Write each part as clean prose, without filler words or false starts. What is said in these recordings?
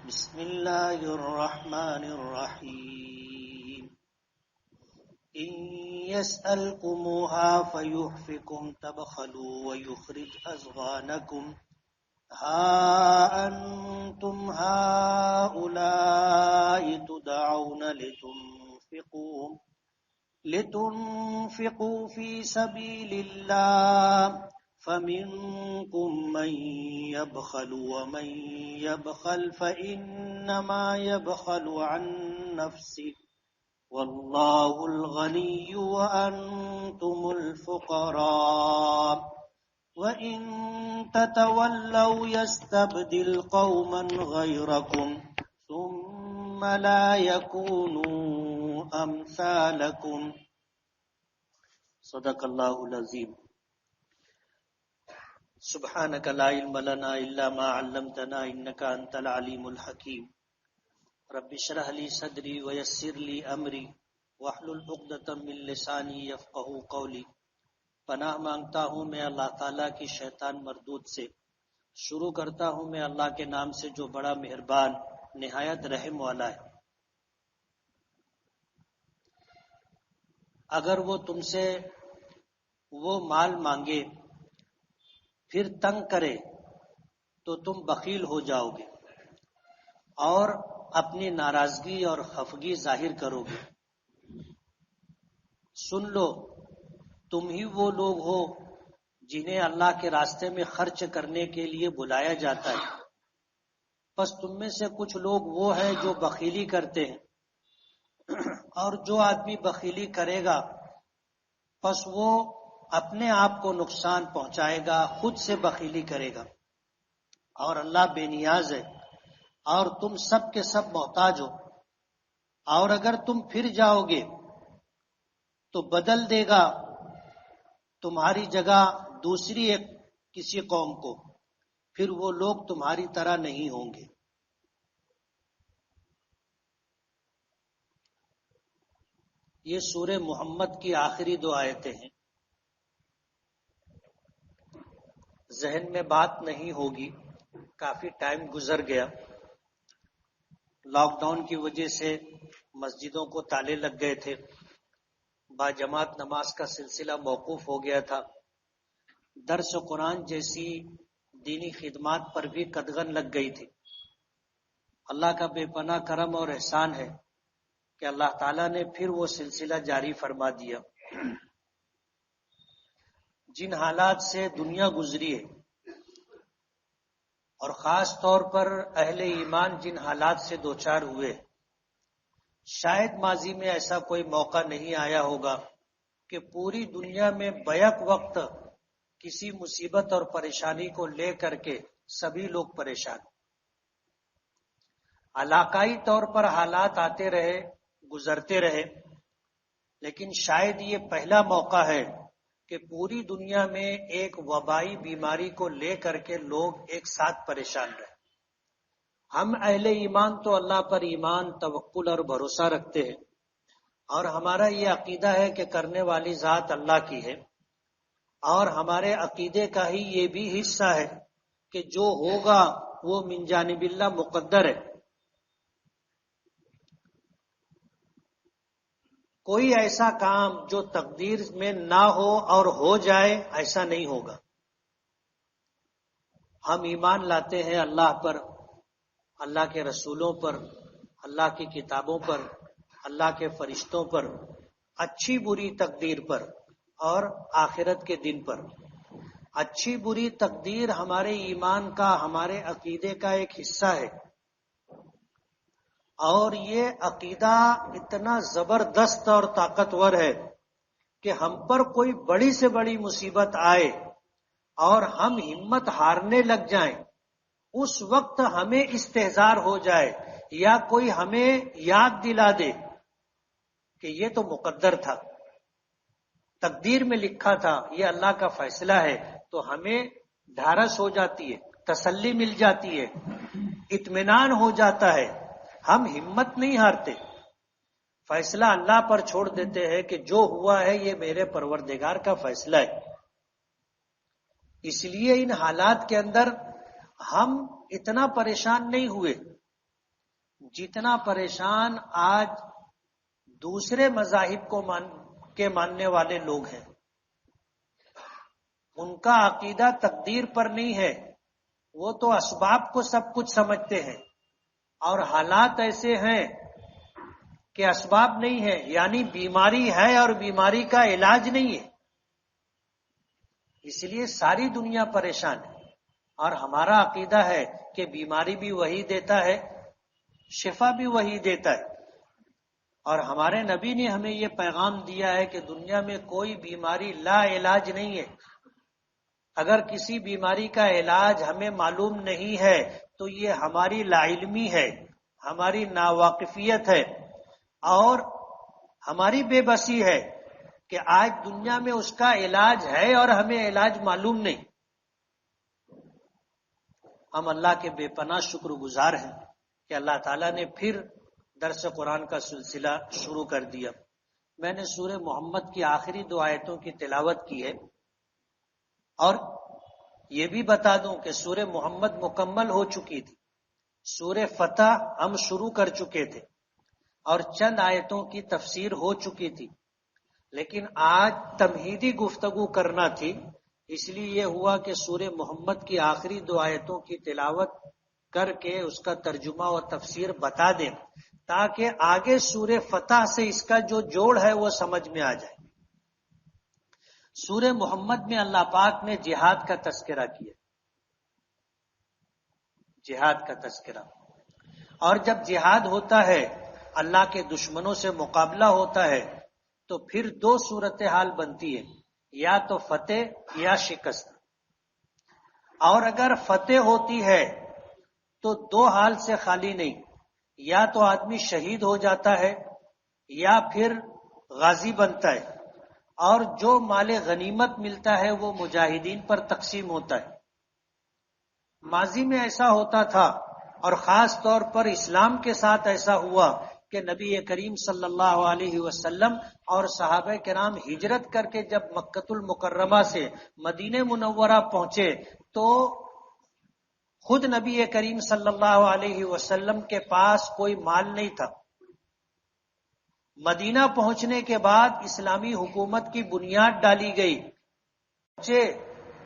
بسم الله الرحمن الرحيم إن يسألكموها فيحفكم تبخلوا ويخرج أضغانكم ها أنتم هؤلاء تدعون لتنفقوا في سبيل الله فمنكم من يبخل ومن يبخل فإنما يبخل عن نفسه والله الغني وأنتم الفقراء وإن تتولوا يستبدل قوما غيركم ثم لا يكونوا أمثالكم صدق الله العظيم. سبحانك لا علم لنا إلا ما علمتنا إنك أنت العليم الحكيم. رب اشرح لي صدري ويسر لي أمري واحلل عقدة من لساني يفقهوا قولي. پناہ مانگتا ہوں میں اللہ تعالیٰ کی شیطان مردود سے. شروع کرتا ہوں میں اللہ کے نام سے جو بڑا مہربان نہایت رحم والا ہے. اگر وہ تم سے وہ مال مانگے پھر تنگ کرے تو تم بخیل ہو جاؤ گے اور اپنی ناراضگی اور خفگی ظاہر کرو گے. سن لو تم ہی وہ لوگ ہو جنہیں اللہ کے راستے میں خرچ کرنے کے لیے بلایا جاتا ہے. پس تم میں سے کچھ لوگ وہ ہیں جو بخیلی کرتے ہیں، اور جو آدمی بخیلی کرے گا پس وہ اپنے آپ کو نقصان پہنچائے گا، خود سے بخیلی کرے گا. اور اللہ بے نیاز ہے اور تم سب کے سب محتاج ہو. اور اگر تم پھر جاؤ گے تو بدل دے گا تمہاری جگہ دوسری ایک کسی قوم کو، پھر وہ لوگ تمہاری طرح نہیں ہوں گے. یہ سورہ محمد کی آخری 2 آیتیں ہیں. ذہن میں بات نہیں ہوگی، کافی ٹائم گزر گیا. لاک ڈاؤن کی وجہ سے مسجدوں کو تالے لگ گئے تھے، باجماعت نماز کا سلسلہ موقوف ہو گیا تھا. درس قرآن جیسی دینی خدمات پر بھی قدغن لگ گئی تھی. اللہ کا بے پناہ کرم اور احسان ہے کہ اللہ تعالیٰ نے پھر وہ سلسلہ جاری فرما دیا. جن حالات سے دنیا گزری ہے اور خاص طور پر اہل ایمان جن حالات سے دوچار ہوئے، شاید ماضی میں ایسا کوئی موقع نہیں آیا ہوگا کہ پوری دنیا میں بیک وقت کسی مصیبت اور پریشانی کو لے کر کے سبھی لوگ پریشان. علاقائی طور پر حالات آتے رہے، گزرتے رہے، لیکن شاید یہ پہلا موقع ہے کہ پوری دنیا میں ایک وبائی بیماری کو لے کر کے لوگ ایک ساتھ پریشان رہے. ہم اہل ایمان تو اللہ پر ایمان، توکل اور بھروسہ رکھتے ہیں، اور ہمارا یہ عقیدہ ہے کہ کرنے والی ذات اللہ کی ہے، اور ہمارے عقیدے کا ہی یہ بھی حصہ ہے کہ جو ہوگا وہ من جانب اللہ مقدر ہے. کوئی ایسا کام جو تقدیر میں نہ ہو اور ہو جائے ایسا نہیں ہوگا. ہم ایمان لاتے ہیں اللہ پر، اللہ کے رسولوں پر، اللہ کی کتابوں پر، اللہ کے فرشتوں پر، اچھی بری تقدیر پر اور آخرت کے دن پر. اچھی بری تقدیر ہمارے ایمان کا، ہمارے عقیدے کا ایک حصہ ہے. اور یہ عقیدہ اتنا زبردست اور طاقتور ہے کہ ہم پر کوئی بڑی سے بڑی مصیبت آئے اور ہم ہمت ہارنے لگ جائیں، اس وقت ہمیں استحضار ہو جائے یا کوئی ہمیں یاد دلا دے کہ یہ تو مقدر تھا، تقدیر میں لکھا تھا، یہ اللہ کا فیصلہ ہے، تو ہمیں ڈھارس ہو جاتی ہے، تسلی مل جاتی ہے، اطمینان ہو جاتا ہے. ہم ہمت نہیں ہارتے، فیصلہ اللہ پر چھوڑ دیتے ہیں کہ جو ہوا ہے یہ میرے پروردگار کا فیصلہ ہے. اس لیے ان حالات کے اندر ہم اتنا پریشان نہیں ہوئے. جتنا پریشان آج دوسرے مذاہب کے ماننے والے لوگ ہیں، ان کا عقیدہ تقدیر پر نہیں ہے، وہ تو اسباب کو سب کچھ سمجھتے ہیں، اور حالات ایسے ہیں کہ اسباب نہیں ہے، یعنی بیماری ہے اور بیماری کا علاج نہیں ہے، اس لیے ساری دنیا پریشان ہے۔ اور ہمارا عقیدہ ہے کہ بیماری بھی وہی دیتا ہے، شفا بھی وہی دیتا ہے، اور ہمارے نبی نے ہمیں یہ پیغام دیا ہے کہ دنیا میں کوئی بیماری لا علاج نہیں ہے۔ اگر کسی بیماری کا علاج ہمیں معلوم نہیں ہے تو یہ ہماری لا علمی ہے، ہماری ناواقفیت ہے، اور ہماری بے بسی ہے کہ آج دنیا میں اس کا علاج ہے اور ہمیں علاج معلوم نہیں۔ ہم اللہ کے بے پناہ شکر گزار ہیں کہ اللہ تعالیٰ نے پھر درس قرآن کا سلسلہ شروع کر دیا۔ میں نے سورہ محمد کی آخری 2 آیتوں کی تلاوت کی ہے، اور یہ بھی بتا دوں کہ سورہ محمد مکمل ہو چکی تھی، سورہ فتح ہم شروع کر چکے تھے، اور چند آیتوں کی تفسیر ہو چکی تھی، لیکن آج تمہیدی گفتگو کرنا تھی، اس لیے یہ ہوا کہ سورہ محمد کی آخری 2 آیتوں کی تلاوت کر کے اس کا ترجمہ و تفسیر بتا دیں، تاکہ آگے سورہ فتح سے اس کا جو جوڑ ہے وہ سمجھ میں آ جائے۔ سورہ محمد میں اللہ پاک نے جہاد کا تذکرہ کیا، جہاد کا تذکرہ، اور جب جہاد ہوتا ہے، اللہ کے دشمنوں سے مقابلہ ہوتا ہے، تو پھر 2 صورتحال بنتی ہے، یا تو فتح یا شکست۔ اور اگر فتح ہوتی ہے تو 2 حال سے خالی نہیں، یا تو آدمی شہید ہو جاتا ہے یا پھر غازی بنتا ہے، اور جو مال غنیمت ملتا ہے وہ مجاہدین پر تقسیم ہوتا ہے۔ ماضی میں ایسا ہوتا تھا، اور خاص طور پر اسلام کے ساتھ ایسا ہوا کہ نبی کریم صلی اللہ علیہ وسلم اور صحابہ کرام ہجرت کر کے جب مکۃ المکرمہ سے مدینہ منورہ پہنچے تو خود نبی کریم صلی اللہ علیہ وسلم کے پاس کوئی مال نہیں تھا۔ مدینہ پہنچنے کے بعد اسلامی حکومت کی بنیاد ڈالی گئی،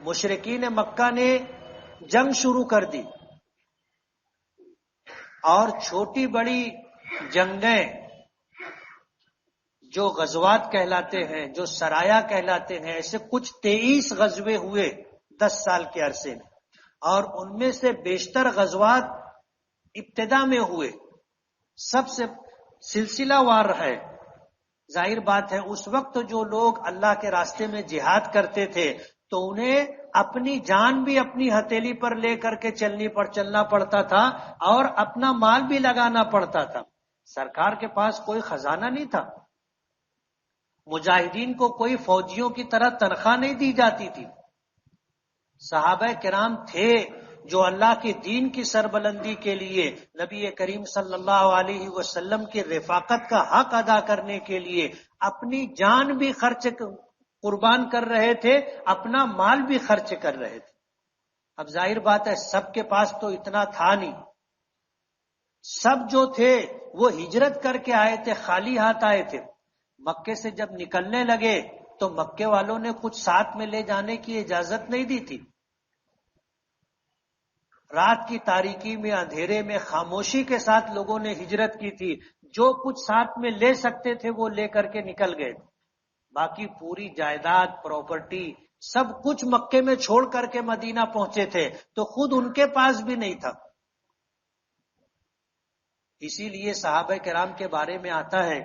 مشرکین مکہ نے جنگ شروع کر دی، اور چھوٹی بڑی جنگیں جو غزوات کہلاتے ہیں، جو سرایا کہلاتے ہیں، ایسے کچھ 23 غزوے ہوئے 10 سال کے عرصے میں، اور ان میں سے بیشتر غزوات ابتدا میں ہوئے، سب سے سلسلہ وار ہے۔ ظاہر بات ہے اس وقت جو لوگ اللہ کے راستے میں جہاد کرتے تھے تو انہیں اپنی جان بھی اپنی ہتھیلی پر لے کر کے چلنا پڑتا تھا، اور اپنا مال بھی لگانا پڑتا تھا۔ سرکار کے پاس کوئی خزانہ نہیں تھا، مجاہدین کو کوئی فوجیوں کی طرح تنخواہ نہیں دی جاتی تھی۔ صحابہ کرام تھے جو اللہ کے دین کی سربلندی کے لیے نبی کریم صلی اللہ علیہ وسلم کی رفاقت کا حق ادا کرنے کے لیے اپنی جان بھی قربان کر رہے تھے، اپنا مال بھی خرچ کر رہے تھے۔ اب ظاہر بات ہے سب کے پاس تو اتنا تھا نہیں، سب جو تھے وہ ہجرت کر کے آئے تھے، خالی ہاتھ آئے تھے۔ مکے سے جب نکلنے لگے تو مکے والوں نے کچھ ساتھ میں لے جانے کی اجازت نہیں دی تھی۔ رات کی تاریکی میں، اندھیرے میں خاموشی کے ساتھ لوگوں نے ہجرت کی تھی، جو کچھ ساتھ میں لے سکتے تھے وہ لے کر کے نکل گئے، باقی پوری جائیداد پراپرٹی سب کچھ مکے میں چھوڑ کر کے مدینہ پہنچے تھے، تو خود ان کے پاس بھی نہیں تھا۔ اسی لیے صحابہ کرام کے بارے میں آتا ہے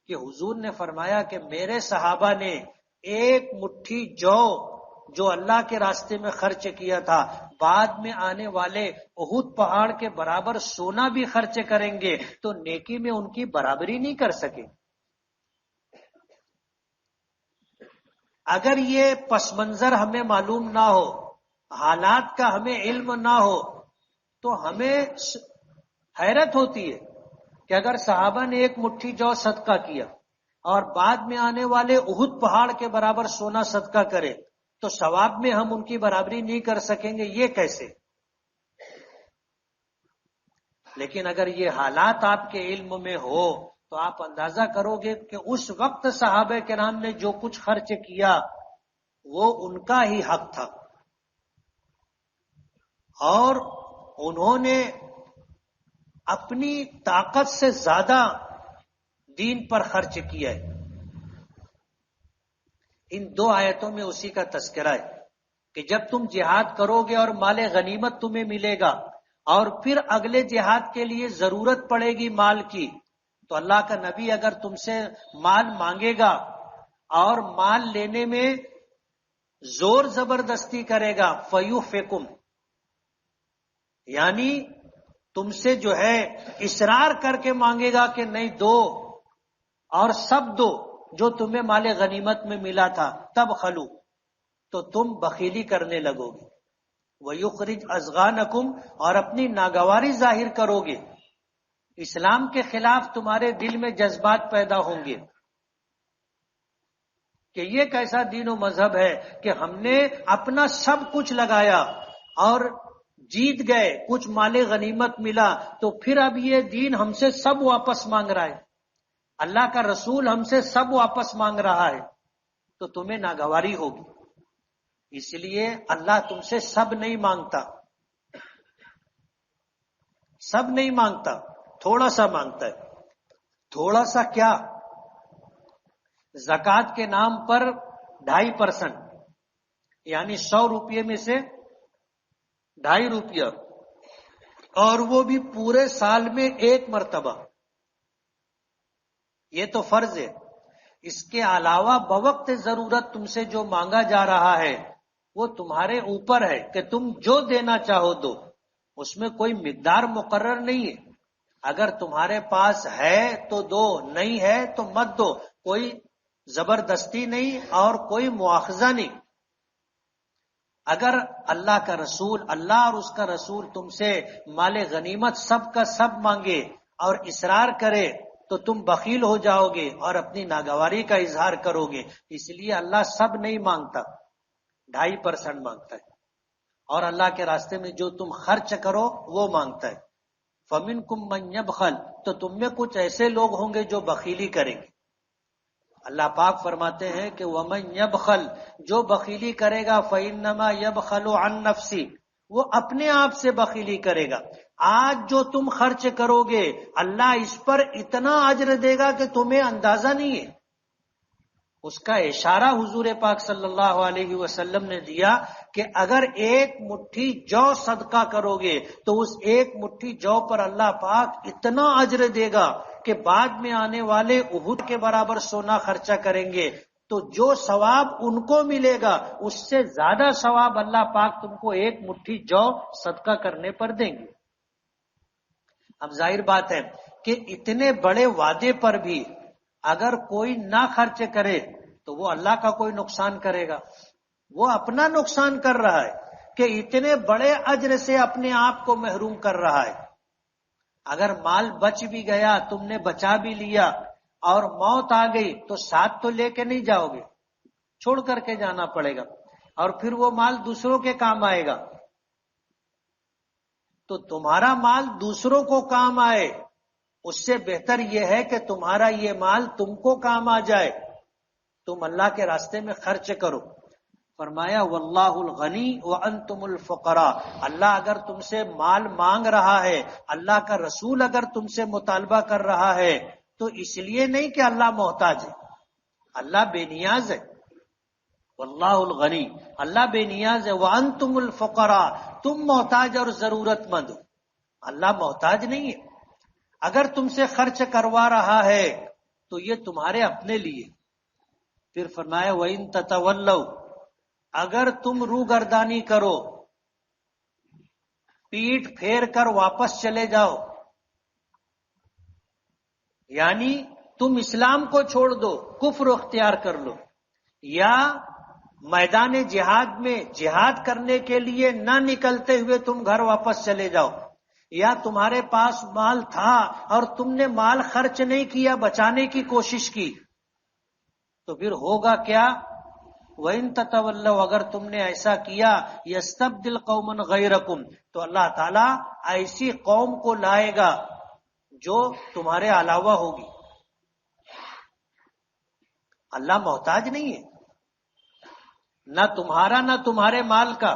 کہ حضور نے فرمایا کہ میرے صحابہ نے 1 مٹھی جو اللہ کے راستے میں خرچ کیا تھا، بعد میں آنے والے احد پہاڑ کے برابر سونا بھی خرچ کریں گے تو نیکی میں ان کی برابری نہیں کر سکے۔ اگر یہ پس منظر ہمیں معلوم نہ ہو، حالات کا ہمیں علم نہ ہو، تو ہمیں حیرت ہوتی ہے کہ اگر صحابہ نے 1 مٹھی جو صدقہ کیا اور بعد میں آنے والے احد پہاڑ کے برابر سونا صدقہ کرے تو ثواب میں ہم ان کی برابری نہیں کر سکیں گے، یہ کیسے؟ لیکن اگر یہ حالات آپ کے علم میں ہو تو آپ اندازہ کرو گے کہ اس وقت صحابہ کرام نے جو کچھ خرچ کیا وہ ان کا ہی حق تھا، اور انہوں نے اپنی طاقت سے زیادہ دین پر خرچ کیا ہے۔ ان دو آیتوں میں اسی کا تذکرہ ہے کہ جب تم جہاد کرو گے اور مال غنیمت تمہیں ملے گا اور پھر اگلے جہاد کے لیے ضرورت پڑے گی مال کی، تو اللہ کا نبی اگر تم سے مال مانگے گا اور مال لینے میں زور زبردستی کرے گا، فیوفکم، یعنی تم سے جو ہے اصرار کر کے مانگے گا کہ نہیں دو اور سب دو جو تمہیں مال غنیمت میں ملا تھا، تب خلو، تو تم بخیلی کرنے لگو گے، وَيُخْرِجْ أَضْغَانَكُمْ، اور اپنی ناگواری ظاہر کرو گے، اسلام کے خلاف تمہارے دل میں جذبات پیدا ہوں گے کہ یہ کیسا دین و مذہب ہے کہ ہم نے اپنا سب کچھ لگایا اور جیت گئے، کچھ مال غنیمت ملا، تو پھر اب یہ دین ہم سے سب واپس مانگ رہا ہے، اللہ کا رسول ہم سے سب واپس مانگ رہا ہے، تو تمہیں ناگواری ہوگی۔ اس لیے اللہ تم سے سب نہیں مانگتا، سب نہیں مانگتا، تھوڑا سا مانگتا ہے۔ تھوڑا سا کیا؟ زکوٰۃ کے نام پر 2.5%، یعنی 100 روپے میں سے 2.5 روپیہ، اور وہ بھی پورے سال میں ایک مرتبہ، یہ تو فرض ہے۔ اس کے علاوہ بوقت ضرورت تم سے جو مانگا جا رہا ہے وہ تمہارے اوپر ہے کہ تم جو دینا چاہو دو، اس میں کوئی مقدار مقرر نہیں ہے۔ اگر تمہارے پاس ہے تو دو، نہیں ہے تو مت دو، کوئی زبردستی نہیں اور کوئی مواخذہ نہیں۔ اگر اللہ کا رسول، اللہ اور اس کا رسول تم سے مال غنیمت سب کا سب مانگے اور اصرار کرے تو تم بخیل ہو جاؤ گے اور اپنی ناگواری کا اظہار کرو گے۔ اس لیے اللہ سب نہیں مانگتا، 2.5% مانگتا ہے، اور اللہ کے راستے میں جو تم خرچ کرو وہ مانگتا ہے۔ فَمِنْكُمْ مَنْ يَبْخَلْ، تو تم میں کچھ ایسے لوگ ہوں گے جو بخیلی کریں گے۔ اللہ پاک فرماتے ہیں کہ وَمَنْ يَبْخَلْ، جو بخیلی کرے گا فَإِنَّمَا يَبْخَلُ عَنْ نَفْسِهِ، وہ اپنے آپ سے بخیلی کرے گا۔ آج جو تم خرچ کرو گے اللہ اس پر اتنا اجر دے گا کہ تمہیں اندازہ نہیں ہے۔ اس کا اشارہ حضور پاک صلی اللہ علیہ وسلم نے دیا کہ اگر ایک مٹھی جو صدقہ کرو گے تو اس ایک مٹھی جو پر اللہ پاک اتنا اجر دے گا کہ بعد میں آنے والے احد کے برابر سونا خرچہ کریں گے تو جو ثواب ان کو ملے گا اس سے زیادہ ثواب اللہ پاک تم کو ایک مٹھی جو صدقہ کرنے پر دیں گے۔ اب ظاہر بات ہے کہ اتنے بڑے وعدے پر بھی اگر کوئی نہ خرچ کرے تو وہ اللہ کا کوئی نقصان کرے گا، وہ اپنا نقصان کر رہا ہے کہ اتنے بڑے اجر سے اپنے آپ کو محروم کر رہا ہے۔ اگر مال بچ بھی گیا، تم نے بچا بھی لیا اور موت آ گئی تو ساتھ تو لے کے نہیں جاؤ گے، چھوڑ کر کے جانا پڑے گا، اور پھر وہ مال دوسروں کے کام آئے گا۔ تو تمہارا مال دوسروں کو کام آئے اس سے بہتر یہ ہے کہ تمہارا یہ مال تم کو کام آ جائے، تم اللہ کے راستے میں خرچ کرو۔ فرمایا واللہ الغنی وانتم الفقراء، اللہ اگر تم سے مال مانگ رہا ہے، اللہ کا رسول اگر تم سے مطالبہ کر رہا ہے تو اس لیے نہیں کہ اللہ محتاج ہے، اللہ بے نیاز ہے۔ واللہ الغنی، اللہ بے نیاز ہے، وانتم الفقراء، تم محتاج اور ضرورت مند ہو، اللہ محتاج نہیں ہے۔ اگر تم سے خرچ کروا رہا ہے تو یہ تمہارے اپنے لیے۔ پھر فرمایا وَإِن تَتَوَلَّوْا، اگر تم روگردانی کرو، پیٹ پھیر کر واپس چلے جاؤ، یعنی تم اسلام کو چھوڑ دو، کفر اختیار کر لو، یا میدان جہاد میں جہاد کرنے کے لیے نہ نکلتے ہوئے تم گھر واپس چلے جاؤ، یا تمہارے پاس مال تھا اور تم نے مال خرچ نہیں کیا، بچانے کی کوشش کی، تو پھر ہوگا کیا وَإِن تَتَوَلَّوْا اگر تم نے ایسا کیا يَسْتَبْدِلْ قَوْمًا غَيْرَكُمْ تو اللہ تعالیٰ ایسی قوم کو لائے گا جو تمہارے علاوہ ہوگی. اللہ محتاج نہیں ہے نہ تمہارا نہ تمہارے مال کا.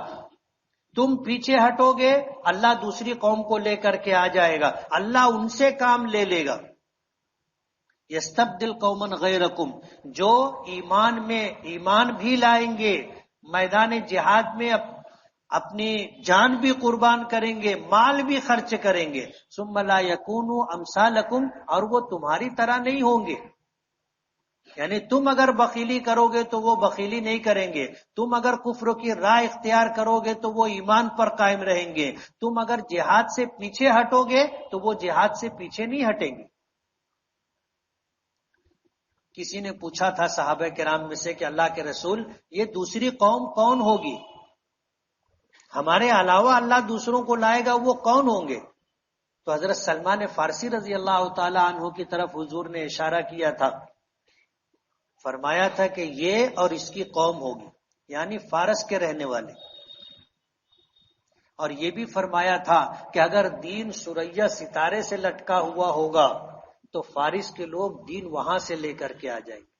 تم پیچھے ہٹو گے اللہ دوسری قوم کو لے کر کے آ جائے گا, اللہ ان سے کام لے لے گا. یستبدل قومن غیرکم جو ایمان میں ایمان بھی لائیں گے, میدان جہاد میں اپنی جان بھی قربان کریں گے, مال بھی خرچ کریں گے. ثم لا یکونوا امثالکم اور وہ تمہاری طرح نہیں ہوں گے. یعنی تم اگر بخیلی کرو گے تو وہ بخیلی نہیں کریں گے, تم اگر کفر کی راہ اختیار کرو گے تو وہ ایمان پر قائم رہیں گے, تم اگر جہاد سے پیچھے ہٹو گے تو وہ جہاد سے پیچھے نہیں ہٹیں گے. کسی نے پوچھا تھا صحابہ کرام میں سے کہ اللہ کے رسول یہ دوسری قوم کون ہوگی, ہمارے علاوہ اللہ دوسروں کو لائے گا, وہ کون ہوں گے؟ تو حضرت سلمان فارسی رضی اللہ تعالی عنہ کی طرف حضور نے اشارہ کیا تھا, فرمایا تھا کہ یہ اور اس کی قوم ہوگی, یعنی فارس کے رہنے والے. اور یہ بھی فرمایا تھا کہ اگر دین سوریا ستارے سے لٹکا ہوا ہوگا تو فارس کے لوگ دین وہاں سے لے کر کے آ جائیں گے.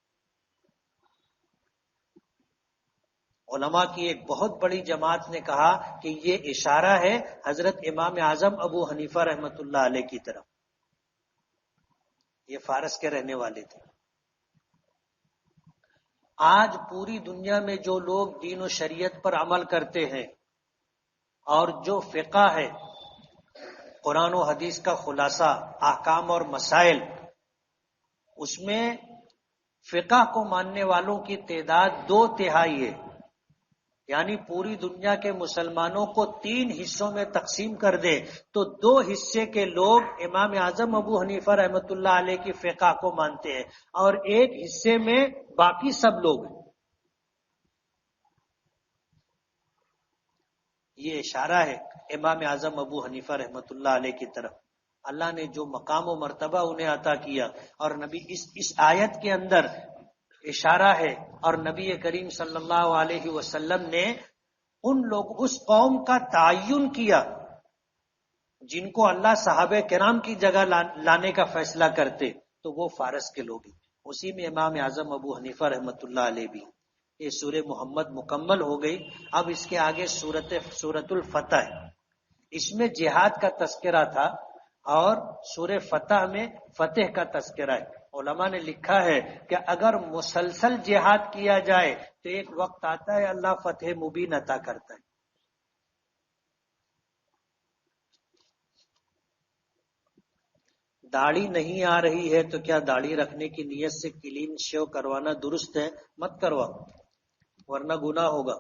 علماء کی ایک بہت بڑی جماعت نے کہا کہ یہ اشارہ ہے حضرت امام اعظم ابو حنیفہ رحمۃ اللہ علیہ کی طرف, یہ فارس کے رہنے والے تھے. آج پوری دنیا میں جو لوگ دین و شریعت پر عمل کرتے ہیں اور جو فقہ ہے, قرآن و حدیث کا خلاصہ, احکام اور مسائل, اس میں فقہ کو ماننے والوں کی تعداد 2/3 ہے. یعنی پوری دنیا کے مسلمانوں کو 3 حصوں میں تقسیم کر دے تو 2 حصے کے لوگ امام اعظم ابو حنیفہ رحمۃ اللہ علیہ کی فقہ کو مانتے ہیں اور 1 حصے میں باقی سب لوگ ہیں. یہ اشارہ ہے امام اعظم ابو حنیفہ رحمۃ اللہ علیہ کی طرف. اللہ نے جو مقام و مرتبہ انہیں عطا کیا, اور نبی اس آیت کے اندر اشارہ ہے, اور نبی کریم صلی اللہ علیہ وسلم نے ان لوگ اس قوم کا تعین کیا جن کو اللہ صحابہ کرام کی جگہ لانے کا فیصلہ کرتے, تو وہ فارس کے لوگ ہیں. اسی میں امام اعظم ابو حنیفہ رحمۃ اللہ علیہ بھی. یہ سورہ محمد مکمل ہو گئی. اب اس کے آگے سورۃ الفتح ہے, اس میں جہاد کا تذکرہ تھا اور سورہ فتح میں فتح کا تذکرہ ہے. علماء نے لکھا ہے کہ اگر مسلسل جہاد کیا جائے تو ایک وقت آتا ہے اللہ فتح مبین عطا کرتا ہے. داڑھی نہیں آ رہی ہے تو کیا داڑھی رکھنے کی نیت سے کلین شیو کروانا درست ہے؟ مت کروا, ورنہ گناہ ہوگا.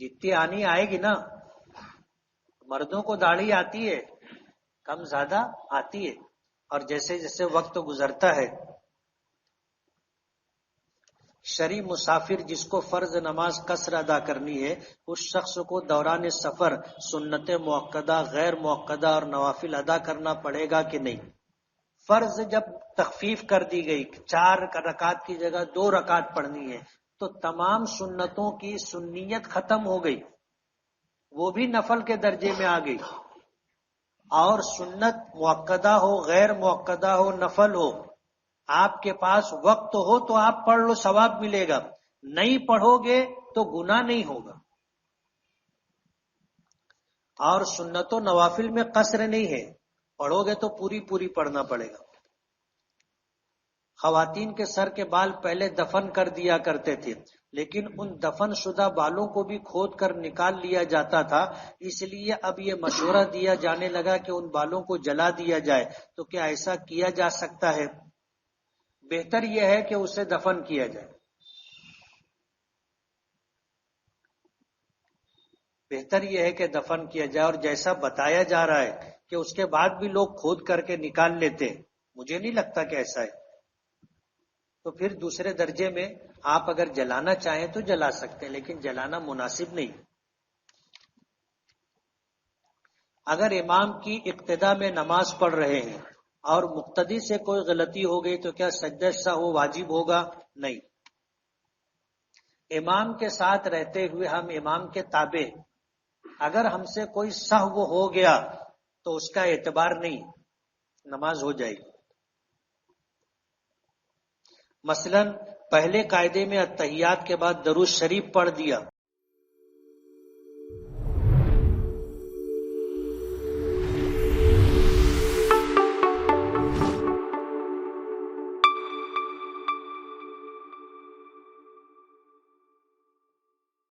جتنی آنی آئے گی نا, مردوں کو داڑھی آتی ہے, کم زیادہ آتی ہے, اور جیسے جیسے وقت گزرتا ہے. شرعی مسافر جس کو فرض نماز قصر ادا کرنی ہے, اس شخص کو دوران سفر سنت موقدہ, غیر موقدہ اور نوافل ادا کرنا پڑے گا کہ نہیں؟ فرض جب تخفیف کر دی گئی, 4 رکعت کی جگہ 2 رکعت پڑھنی ہے, تو تمام سنتوں کی سنیت ختم ہو گئی, وہ بھی نفل کے درجے میں آ گئی. اور سنت موقدہ ہو, غیر موقدہ ہو, نفل ہو, آپ کے پاس وقت ہو تو آپ پڑھ لو, ثواب ملے گا. نہیں پڑھو گے تو گناہ نہیں ہوگا. اور سنت و نوافل میں قصر نہیں ہے, پڑھو گے تو پوری پڑھنا پڑے گا. خواتین کے سر کے بال پہلے دفن کر دیا کرتے تھے, لیکن ان دفن شدہ بالوں کو بھی کھود کر نکال لیا جاتا تھا, اس لیے اب یہ مشورہ دیا جانے لگا کہ ان بالوں کو جلا دیا جائے. تو کیا ایسا کیا جا سکتا ہے؟ بہتر یہ ہے کہ اسے دفن کیا جائے. بہتر یہ ہے کہ دفن کیا جائے. اور جیسا بتایا جا رہا ہے کہ اس کے بعد بھی لوگ کھود کر کے نکال لیتے, مجھے نہیں لگتا کہ ایسا ہے. تو پھر دوسرے درجے میں آپ اگر جلانا چاہیں تو جلا سکتے ہیں, لیکن جلانا مناسب نہیں. اگر امام کی اقتدا میں نماز پڑھ رہے ہیں اور مقتدی سے کوئی غلطی ہو گئی تو کیا سجدہ سہو واجب ہوگا؟ نہیں. امام کے ساتھ رہتے ہوئے ہم امام کے تابع، اگر ہم سے کوئی سہو ہو گیا تو اس کا اعتبار نہیں، نماز ہو جائے گی۔ مثلا پہلے قاعدے میں اتحیات کے بعد درود شریف پڑھ دیا،